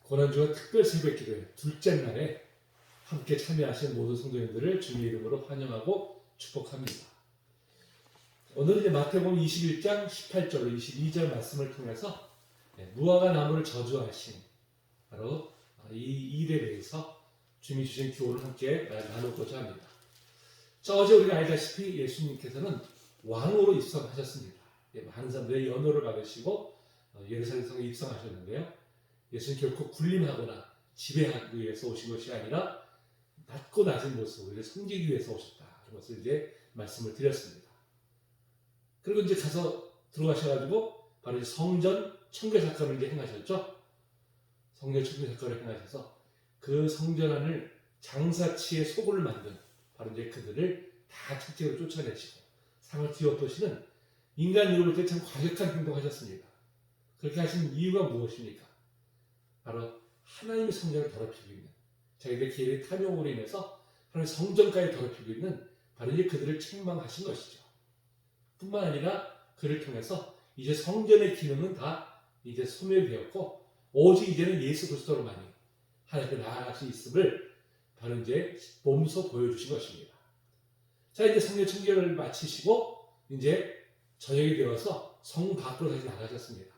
고난주간 특별 새벽기도회 둘째 날에 함께 참여하신 모든 성도님들을 주님의 이름으로 환영하고 축복합니다. 오늘은 이제 마태복음 21장 18절로 22절 말씀을 통해서 무화과 나무를 저주하신 바로 이 일에 대해서 주님이 주신 교훈을 함께 나누고자 합니다. 어제 우리가 알다시피 예수님께서는 왕으로 입성하셨습니다. 많은 사람들의 연호를 받으시고 예루살렘 성에 입성하셨는데요. 예수는 결코 군림하거나 지배하기 위해서 오신 것이 아니라 낮고 낮은 모습, 우리를 섬기기 위해서 오셨다. 그런 것을 이제 말씀을 드렸습니다. 그리고 이제 가서 들어가셔가지고 바로 이제 성전 청결 사건을 이제 행하셨죠. 성전 청결 사건을 행하셔서 그 성전 안을 장사치의 소굴을 만든 바로 이제 그들을 다 책제로 쫓아내시고 상을 뒤엎으시는 인간으로 볼 때 참 과격한 행동하셨습니다. 그렇게 하신 이유가 무엇입니까? 바로 하나님의 성전을 더럽히고 있는 자기들의 기회의 탐욕으로 인해서 하나님의 성전까지 더럽히고 있는 바로 이제 그들을 책망하신 것이죠. 뿐만 아니라 그를 통해서 이제 성전의 기능은 다 이제 소멸되었고 오직 이제는 예수 그리스도로만이 하나님께 나아갈 수 있음을 바로 이제 몸소 보여주신 것입니다. 자, 이제 성전 청결을 마치시고 이제 저녁이 되어서 성 밖으로 다시 나가셨습니다.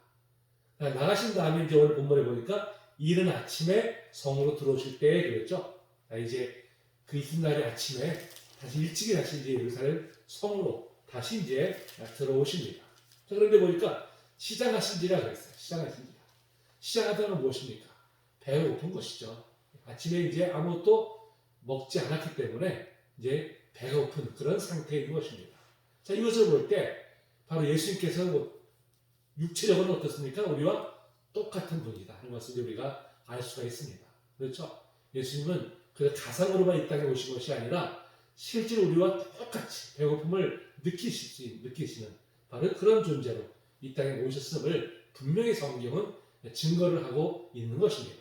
나가신 다음에 이제 오늘 본문에 보니까 이른 아침에 성으로 들어오실 때 그랬죠. 이제 그 이튿날의 아침에 다시 일찍이 다시 이제 예루살렘 성으로 다시 이제 들어오십니다. 자, 그런데 보니까 시장하신지라 그랬어요. 시장하신지라. 시장하다는 건 무엇입니까? 배가 고픈 것이죠. 아침에 이제 아무것도 먹지 않았기 때문에 이제 배가 고픈 그런 상태에 있는 것입니다. 자, 이것을 볼 때 바로 예수님께서 육체적으로는 어떻습니까? 우리와 똑같은 분이다 하는 것을 우리가 알 수가 있습니다. 그렇죠? 예수님은 그 가상으로만 이 땅에 오신 것이 아니라 실제로 우리와 똑같이 배고픔을 느끼시는 바로 그런 존재로 이 땅에 오셨음을 분명히 성경은 증거를 하고 있는 것입니다.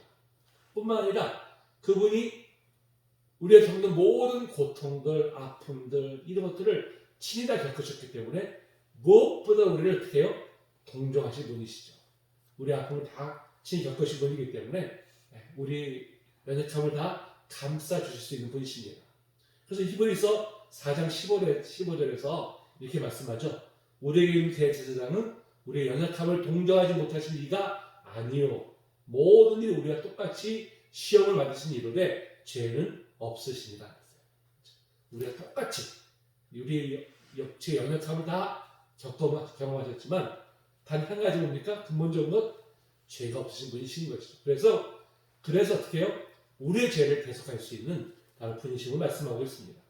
뿐만 아니라 그분이 우리가 겪는 모든 고통들, 아픔들 이런 것들을 친히 다 겪으셨기 때문에 무엇보다 우리를 어떻게 해요? 동정하신 분이시죠. 우리 아픔을 다 친히 겪으신 분이기 때문에 우리 연약함을 다 감싸 주실 수 있는 분이십니다. 그래서 히브리서 4장 15절에서 이렇게 말씀하죠. 우리에게 있는 대제사장은 우리의 연약함을 동정하지 못하실 이가 아니요 모든 일 우리와 똑같이 시험을 받으신 이로되 죄는 없으시니라. 우리가 똑같이 우리의 제 연약함을 다 경험하셨지만 단 한 가지 뭡니까? 근본적인 것 죄가 없으신 분이신 것이죠. 그래서 어떻게 해요? 우리의 죄를 대속할 수 있는 다른 분이심을 말씀하고 있습니다.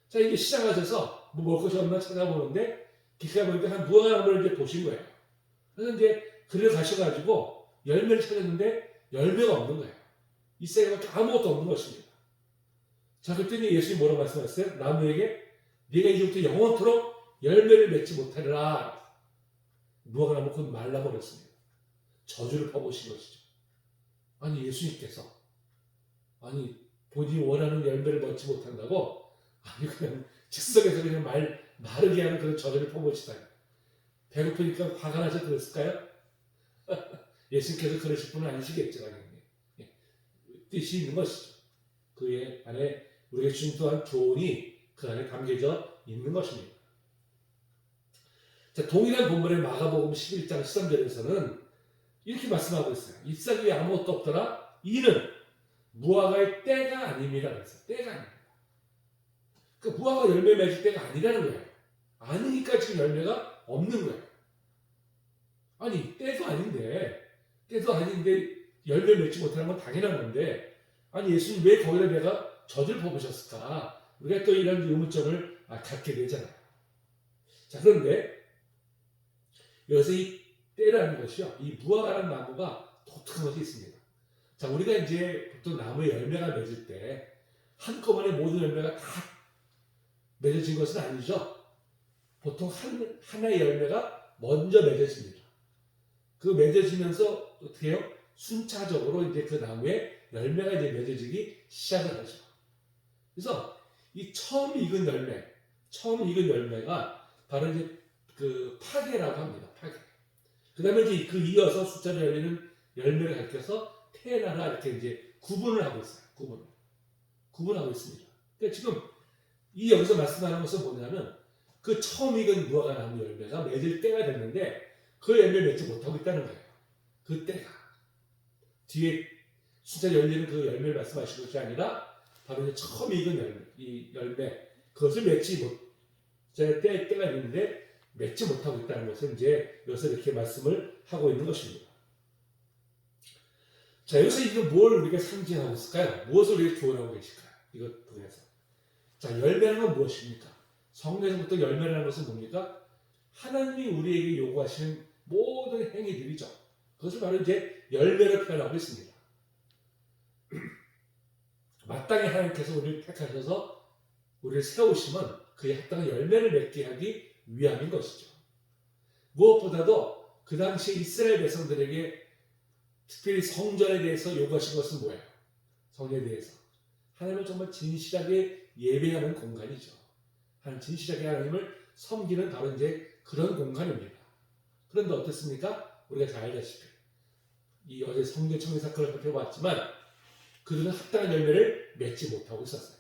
자, 이게 시장하셔서 먹을 것이 없나 찾아보는데 길가 보니까 한 무화과나무를 이제 보신 거예요. 그래서 이제 그를 가셔가지고 열매를 찾았는데 열매가 없는 거예요. 이 세계밖에 아무것도 없는 것입니다. 자, 그랬더니 예수님이 뭐라고 말씀하셨어요? 나무에게 네가 이제부터 영원토록 열매를 맺지 못하리라. 무화과나무 그건 말라버렸습니다. 저주를 퍼부으신 것이죠. 아니 예수님께서 본인이 원하는 열매를 맺지 못한다고 그냥 즉석에서 그냥 마르게 하는 그런 저주를 퍼부으시다니. 배고프니까 화가 나서 그랬을까요? 예수님께서 그러실 분은 아니시겠죠. 당연히. 뜻이 있는 것이죠. 그의 안에 우리가 주신 또한 교훈이 그 안에 담겨져 있는 것입니다. 자, 동일한 본문의 마가복음 11장 13절에서는 이렇게 말씀하고 있어요. 잎사귀 위에 아무것도 없더라. 이는 무화과의 때가 아닙니다. 그래서 때가 아닙니다. 그 무화과 열매 맺을 때가 아니라는 거예요. 아니니까 지금 열매가 없는 거예요. 아니 때도 아닌데 열매 맺지 못하는 건 당연한 건데 아니 예수님 왜 거기다 내가 저주를 퍼부으셨을까? 우리가 또 이런 의문점을 갖게 되잖아요. 자, 그런데 여기서 이 때라는 것이요, 이 무화과라는 나무가 독특한 것이 있습니다. 자, 우리가 이제 보통 나무에 열매가 맺을 때 한꺼번에 모든 열매가 다 맺어진 것은 아니죠. 보통 하나의 열매가 먼저 맺어집니다. 그 맺어지면서 어떻게 해요? 순차적으로 이제 그 나무에 열매가 이제 맺어지기 시작을 하죠. 그래서 이 처음 익은 열매가 바로 이제 그 파계라고 합니다. 파계. 그 다음에 이제 그 이어서 숫자로 열리는 열매를 가리켜서 테나라 이렇게 이제 구분을 하고 있어요. 구분하고 있습니다. 그러니까 지금 이 여기서 말씀하는 것은 뭐냐면 그 처음 익은 무화과 나무 열매가 맺을 때가 됐는데 그 열매를 맺지 못하고 있다는 거예요. 그 때가 뒤에 숫자 열리는 그 열매를 말씀하시는 것이 아니라 바로 이제 처음 익은 열매, 이 열매 그것을 맺지 못할 때가 있는데 맺지 못하고 있다는 것을 이제 여기서 이렇게 말씀을 하고 있는 것입니다. 자, 여기서 이거 뭘 우리가 상징하고 있을까요? 무엇을 우리가 교훈하고 계실까요? 이것 통해서. 자, 열매라는 건 무엇입니까? 성경에서부터 열매라는 것은 뭡니까? 하나님이 우리에게 요구하시는 모든 행위들이죠. 그것을 바로 이제 열매로 표현하고 있습니다. 마땅히 하나님께서 우리를 택하셔서 우리를 세우시면 그에 합당한 열매를 맺게 하기 위함인 것이죠. 무엇보다도 그 당시 이스라엘 백성들에게 특별히 성전에 대해서 요구하신 것은 뭐예요? 성전에 대해서 하나님을 정말 진실하게 예배하는 공간이죠. 진실하게 하나님을 섬기는 바로 이제 그런 공간입니다. 그런데 어떻습니까? 우리가 잘 알다시피 이 어제 성전 청리 사건을 살펴봤지만 그들은 합당한 열매를 맺지 못하고 있었어요.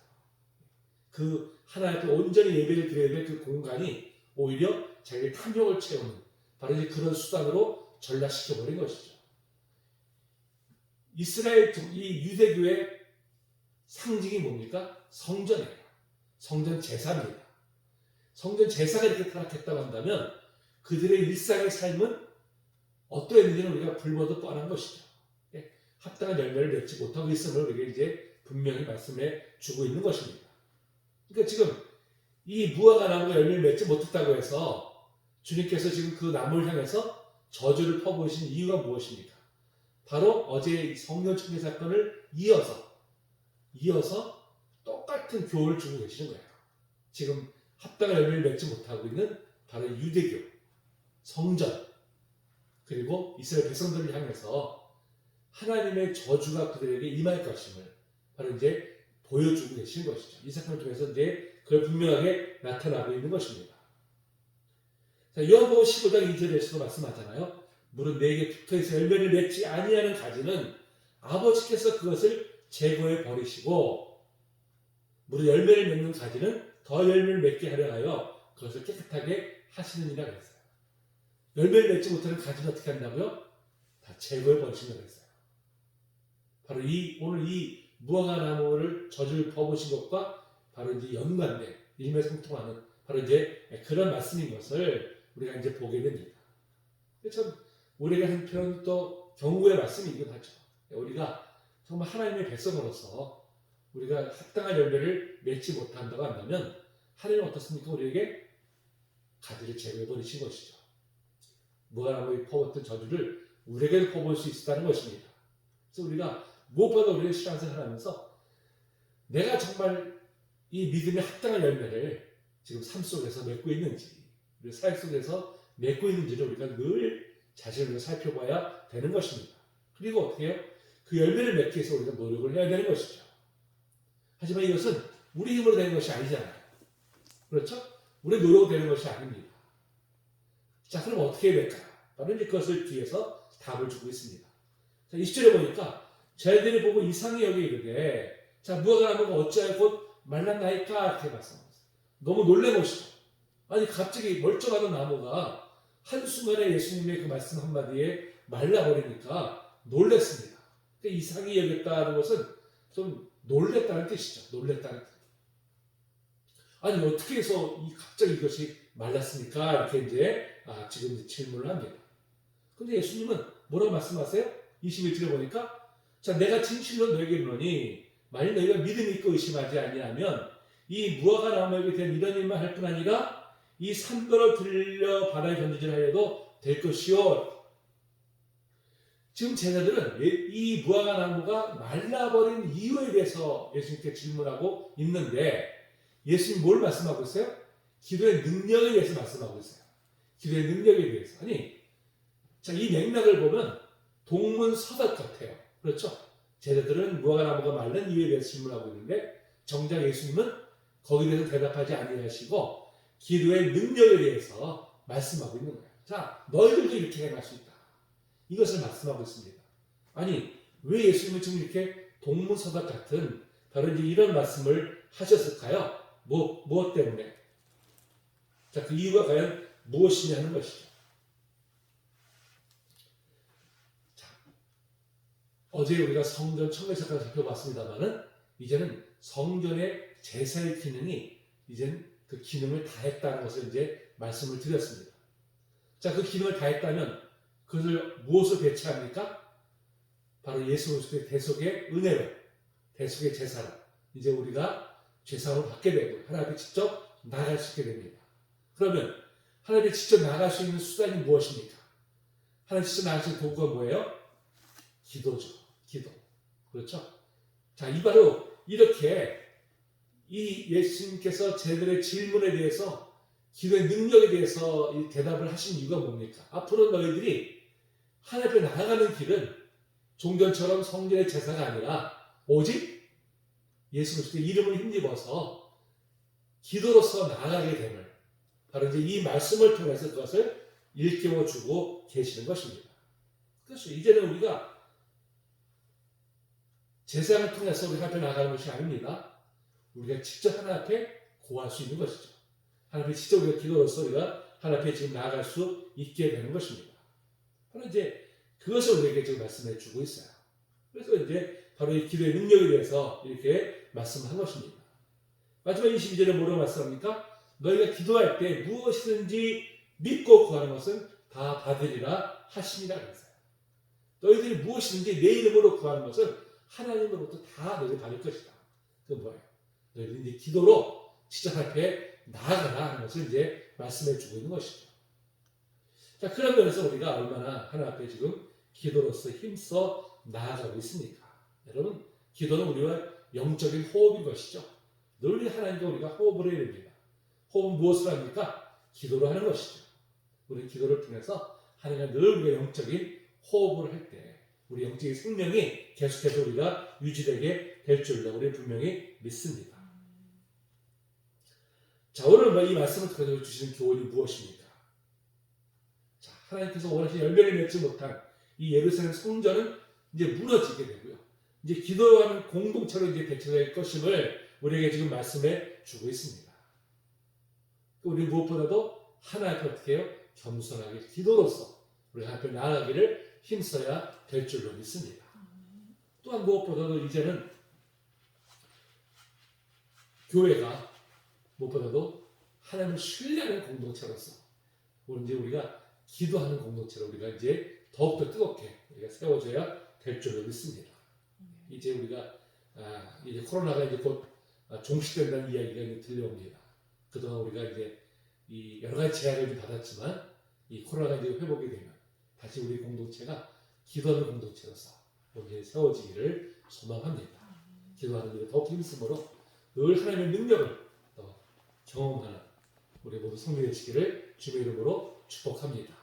그 하나님 앞에 온전히 예배를 드려야 될 그 공간이 오히려 자기의 탐욕을 채우는 바로 이제 그런 수단으로 전락시켜버린 것이죠. 이스라엘 이 유대교의 상징이 뭡니까? 성전이에요. 성전 제사입니다. 성전 제사가 이렇게 타락했다고 한다면 그들의 일상의 삶은 어떠했는지는 우리가 불보듯 뻔한 것이죠. 합당한 열매를 맺지 못하고 있음을 우리가 이제 분명히 말씀해 주고 있는 것입니다. 그러니까 지금 이 무화과 나무가 열매를 맺지 못했다고 해서 주님께서 지금 그 나무를 향해서 저주를 퍼부으신 이유가 무엇입니까? 바로 어제 성령 충리 사건을 이어서 똑같은 교훈을 주고 계시는 거예요. 지금 합당한 열매를 맺지 못하고 있는 바로 유대교, 성전, 그리고 이스라엘 백성들을 향해서 하나님의 저주가 그들에게 임할 것임을 바로 이제 보여주고 계시는 것이죠. 이 사건을 통해서 이제 그걸 분명하게 나타나고 있는 것입니다. 자, 요한복음 15장 2절에서도 말씀하잖아요. 무릇 내게 붙어있어 열매를 맺지 아니하는 가지는 아버지께서 그것을 제거해 버리시고 무릇 열매를 맺는 가지는 더 열매를 맺게 하려 하여 그것을 깨끗하게 하시느니라 그랬어요. 열매를 맺지 못하는 가지는 어떻게 한다고요? 다 제거해 버리신다고 했어요. 바로 오늘 이 무화과 나무를 저주를 퍼부으신 것과 바로 이제 연관된 일맥상통하는 바로 이제 그런 말씀인 것을 우리가 이제 보게 됩니다. 참 우리가 한편 또 경고의 말씀이긴 하죠. 우리가 정말 하나님의 백성으로서 우리가 합당한 열매를 맺지 못한다고 한다면 하나님은 어떻습니까? 우리에게 가지를 제거해 버리신 것이죠. 무화과나무에 퍼붓던 저주를 우리에게도 퍼부을 수 있다는 것입니다. 그래서 우리가 무엇보다 우리의 신앙생활을 하면서 내가 정말 이 믿음의 합당한 열매를 지금 삶 속에서 맺고 있는지, 우리 삶 속에서 맺고 있는지를 우리가 늘 자신을 살펴봐야 되는 것입니다. 그리고 어떻게 해요? 그 열매를 맺기 위해서 우리가 노력을 해야 되는 것이죠. 하지만 이것은 우리 힘으로 되는 것이 아니잖아요. 그렇죠? 우리 노력으로 되는 것이 아닙니다. 자, 그럼 어떻게 해야 될까요? 바로 이제 그것을 뒤에서 답을 주고 있습니다. 자, 20절에 보니까 저희들이 보고 이상히 여기 이르되 자, 무화과 나무가 어찌하여 곧 말랐나이까 이렇게 말씀합니다. 너무 놀래보시죠. 아니 갑자기 멀쩡하던 나무가 한순간에 예수님의 그 말씀 한마디에 말라버리니까 놀랬습니다. 그러니까 이상히 여겼다는 것은 좀 놀랬다는 뜻이죠. 놀랬다는 뜻. 아니 어떻게 해서 갑자기 이것이 말랐습니까? 이렇게 이제 지금 이제 질문을 합니다. 근데 예수님은 뭐라고 말씀하세요? 21절에 보니까 자, 내가 진실로 너에게 이르노니 만일 너희가 믿음이 있고 의심하지 아니하면 이 무화과 나무에게 대한 이런 일만 할 뿐 아니라 이 산더러 들려 바다에 던지질 하여도 될 것이요. 지금 제자들은 이 무화과 나무가 말라버린 이유에 대해서 예수님께 질문하고 있는데 예수님 뭘 말씀하고 있어요? 기도의 능력에 대해서 말씀하고 있어요. 기도의 능력에 대해서. 아니, 자, 이 맥락을 보면 동문서답 같아요. 그렇죠? 제자들은 무화과 나무가 말른 이유에 대해서 질문하고 있는데 정작 예수님은 거기에 대해서 대답하지 아니하시고 기도의 능력에 대해서 말씀하고 있는 거예요. 자, 너희들도 이렇게 행할 수 있다. 이것을 말씀하고 있습니다. 아니, 왜 예수님은 지금 이렇게 동문서답 같은 바로 이제 이런 말씀을 하셨을까요? 무엇 때문에? 자, 그 이유가 과연 무엇이냐 하는 것이죠. 자, 어제 우리가 성전 청개석까지 살펴봤습니다만은 이제는 성전의 제사의 기능이 이제는 그 기능을 다했다는 것을 이제 말씀을 드렸습니다. 자, 그 기능을 다했다면 그것을 무엇을 배치합니까? 바로 예수 그리스도의 대속의 은혜로, 대속의 제사로 이제 우리가 제사로 받게 되고 하나님 앞에 직접 나아갈 수 있게 됩니다. 그러면 하나님 앞에 직접 나아갈 수 있는 수단이 무엇입니까? 하나님 직접 나아갈 수 있는 도구가 뭐예요? 기도죠. 기도. 그렇죠? 자, 이 바로 이렇게 이 예수님께서 저희들의 질문에 대해서 기도의 능력에 대해서 이 대답을 하신 이유가 뭡니까? 앞으로 너희들이 하나님 앞에 나아가는 길은 종전처럼 성전의 제사가 아니라 오직 예수 그리스도의 이름을 힘입어서 기도로서 나아가게 됨을 바로 이제 이 말씀을 통해서 그것을 일깨워 주고 계시는 것입니다. 그래서 이제는 우리가 제사를 통해서 우리 하나님 앞에 나아가는 것이 아닙니다. 우리가 직접 하나님 앞에 고할 수 있는 것이죠. 하나님 앞에 직접 우리가 기도로서 우리가 하나님 앞에 지금 나아갈 수 있게 되는 것입니다. 바로 이제 그것을 우리에게 지금 말씀해 주고 있어요. 그래서 이제 바로 이 기도의 능력에 대해서 이렇게 말씀한 것입니다. 마지막 22절에 뭐라고 말씀합니까? 너희가 기도할 때 무엇이든지 믿고 구하는 것은 다 받으리라 하심이라 그랬어요. 너희들이 무엇이든지 내 이름으로 구하는 것은 하나님으로부터 다 너희들이 받을 것이다. 그건 뭐예요? 너희들이 이제 기도로 진짜 앞에 나아가라 하는 것을 이제 말씀해 주고 있는 것이죠. 자, 그런 면에서 우리가 얼마나 하나님 앞에 지금 기도로서 힘써 나아가고 있습니까? 여러분, 기도는 우리와 영적인 호흡인 것이죠. 늘 하나님과 우리가 호흡을 해야 됩니다. 호흡은 무엇을 합니까? 기도로 하는 것이죠. 우리 기도를 통해서 하나님과 늘 우리가 영적인 호흡을 할 때 우리 영적인 생명이 계속해서 우리가 유지되게 될 줄로 우리 분명히 믿습니다. 자, 오늘 이 말씀을 통해서 주시는 교훈이 무엇입니까? 자, 하나님께서 원하시는 열매를 맺지 못한 이 예루살렘 성전은 이제 무너지게 되고요. 이제 기도하는 공동체로 이제 대체될 것임을 우리에게 지금 말씀해 주고 있습니다. 우리 무엇보다도 하나님 앞에 어떻게 해요? 겸손하게 기도로서 우리 하나님 앞에 나아가기를 힘써야 될 줄로 믿습니다. 또한 무엇보다도 이제는 교회가 무엇보다도 하나님을 신뢰하는 공동체로서 이제 우리가 기도하는 공동체로 우리가 이제 더욱더 뜨겁게 우리가 세워져야 될 줄로 믿습니다. 이제 우리가 이제 코로나가 이제 곧 종식된다는 이야기가 이제 들려옵니다. 그동안 우리가 이제 이 여러 가지 제약을 받았지만 이 코로나가 이제 회복이 되면 다시 우리 공동체가 기도하는 공동체로서 여기에 세워지기를 소망합니다. 기도하는 일에 더욱 힘쓰므로 늘 하나님의 능력을 경험하는 우리 모두 성도되시기를 주의 이름으로 축복합니다.